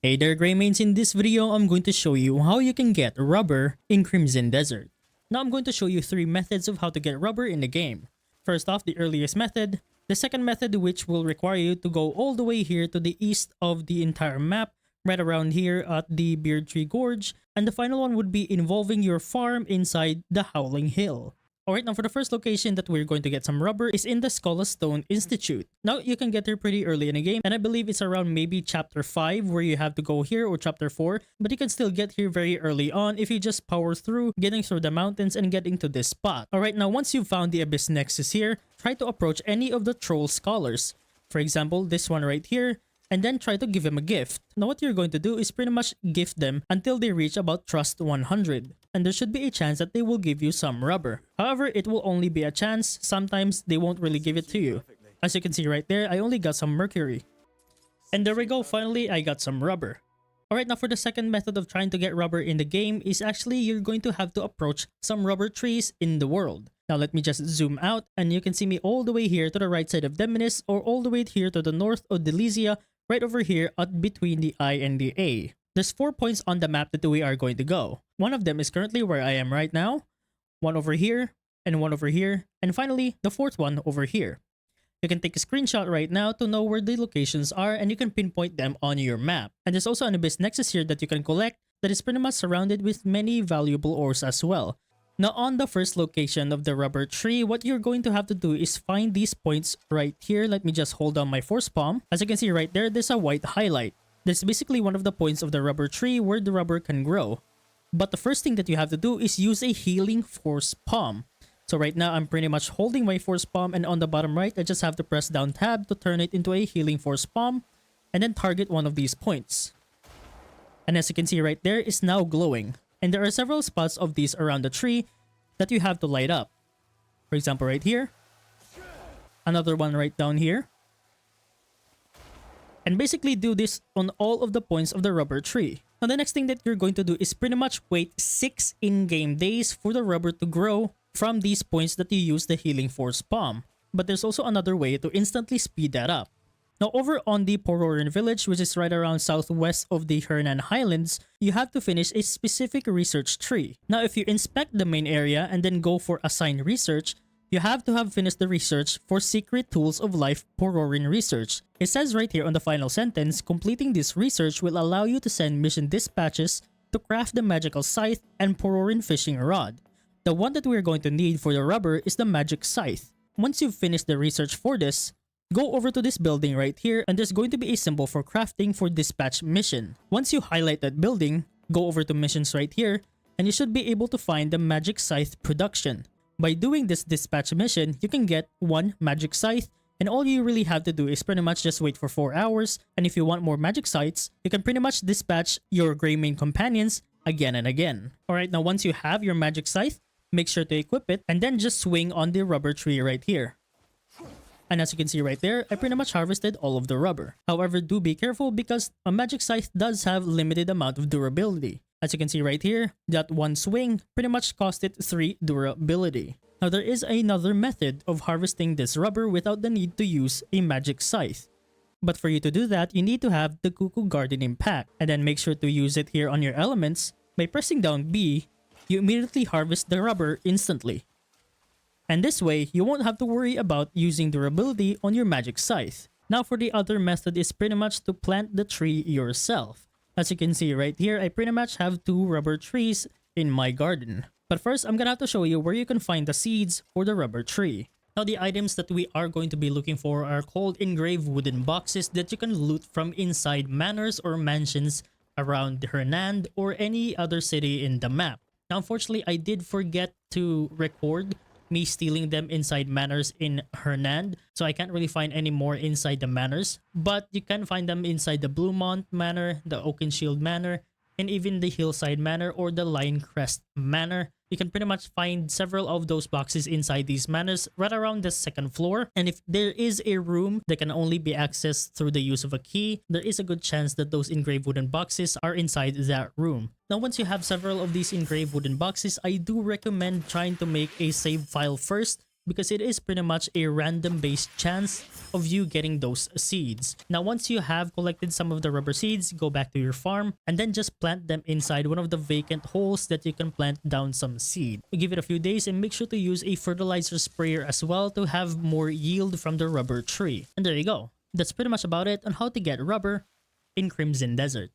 Hey there Greymains, in this video I'm going to show you how you can get rubber in Crimson Desert. Now I'm going to show you 3 methods of how to get rubber in the game. First off, the earliest method. The second method, which will require you to go all the way here to the east of the entire map, right around here at the Beardtree Gorge. And the final one would be involving your farm inside the Howling Hill. Alright, now for the first location that we're going to get some rubber is in the Skolastone Institute. Now, you can get here pretty early in the game, and I believe it's around maybe chapter 5 where you have to go here, or chapter 4, but you can still get here very early on if you just power through, getting through the mountains and getting to this spot. Alright, now once you've found the Abyss Nexus here, try to approach any of the Troll Scholars. For example, this one right here, and then try to give him a gift. Now what you're going to do is pretty much gift them until they reach about Trust 100. And there should be a chance that they will give you some rubber. However, it will only be a chance. Sometimes they won't really give it to you. As you can see right there, I only got some mercury. And there we go, finally I got some rubber. Alright, now for the second method of trying to get rubber in the game is actually you're going to have to approach some rubber trees in the world. Now let me just zoom out and you can see me all the way here to the right side of Demonis, or all the way here to the north of Delesia, right over here at between the I and the A. There's 4 points on the map that we are going to go. One of them is currently where I am right now, one over here, and one over here, and finally the fourth one over here. You can take a screenshot right now to know where the locations are, and you can pinpoint them on your map. And there's also an Abyss Nexus here that you can collect that is pretty much surrounded with many valuable ores as well. Now on the first location of the rubber tree, what you're going to have to do is find these points right here. Let me just hold down my force palm. As you can see right there, there's a white highlight. This is basically one of the points of the rubber tree where the rubber can grow. But the first thing that you have to do is use a healing force palm. So right now I'm pretty much holding my force palm, and on the bottom right I just have to press down tab to turn it into a healing force palm and then target one of these points. And as you can see right there, it's now glowing. And there are several spots of these around the tree that you have to light up. For example right here. Another one right down here. And basically do this on all of the points of the rubber tree. Now the next thing that you're going to do is pretty much wait 6 in-game days for the rubber to grow from these points that you use the healing force palm. But there's also another way to instantly speed that up. Now over on the Pororan village, which is right around southwest of the Hernan Highlands, you have to finish a specific research tree. Now if you inspect the main area and then go for assign research, you have to have finished the research for Secret Tools of Life Pororan research. It says right here on the final sentence, completing this research will allow you to send mission dispatches to craft the magical scythe and Pororan fishing rod. The one that we're going to need for the rubber is the magic scythe. Once you've finished the research for this, go over to this building right here, and there's going to be a symbol for crafting for dispatch mission. Once you highlight that building, go over to missions right here, and you should be able to find the magic scythe production. By doing this dispatch mission, you can get 1 magic scythe, and all you really have to do is pretty much just wait for 4 hours, and if you want more magic scythes, you can pretty much dispatch your Greymane companions again and again. Alright, now once you have your magic scythe, make sure to equip it, and then just swing on the rubber tree right here. And as you can see right there, I pretty much harvested all of the rubber. However, do be careful because a magic scythe does have limited amount of durability. As you can see right here, that one swing pretty much cost it 3 durability. Now there is another method of harvesting this rubber without the need to use a magic scythe. But for you to do that, you need to have the Cuckoo Gardening Pack, and then make sure to use it here on your elements. By pressing down B, you immediately harvest the rubber instantly. And this way, you won't have to worry about using durability on your magic scythe. Now for the other method is pretty much to plant the tree yourself. As you can see right here, I pretty much have 2 rubber trees in my garden. But first, I'm gonna have to show you where you can find the seeds for the rubber tree. Now the items that we are going to be looking for are called engraved wooden boxes that you can loot from inside manors or mansions around Hernand or any other city in the map. Now unfortunately, I did forget to record me stealing them inside manors in Hernand, so I can't really find any more inside the manors, but you can find them inside the Bluemont Manor, the Oakenshield Manor, and even the Hillside Manor or the Linecrest Manor. You can pretty much find several of those boxes inside these manors right around the 2nd floor. And if there is a room that can only be accessed through the use of a key, there is a good chance that those engraved wooden boxes are inside that room. Now once you have several of these engraved wooden boxes, I do recommend trying to make a save file first because it is pretty much a random based chance of you getting those seeds. Now once you have collected some of the rubber seeds, go back to your farm and then just plant them inside one of the vacant holes that you can plant down some seed. Give it a few days and make sure to use a fertilizer sprayer as well to have more yield from the rubber tree. And there you go. That's pretty much about it on how to get rubber in Crimson Desert.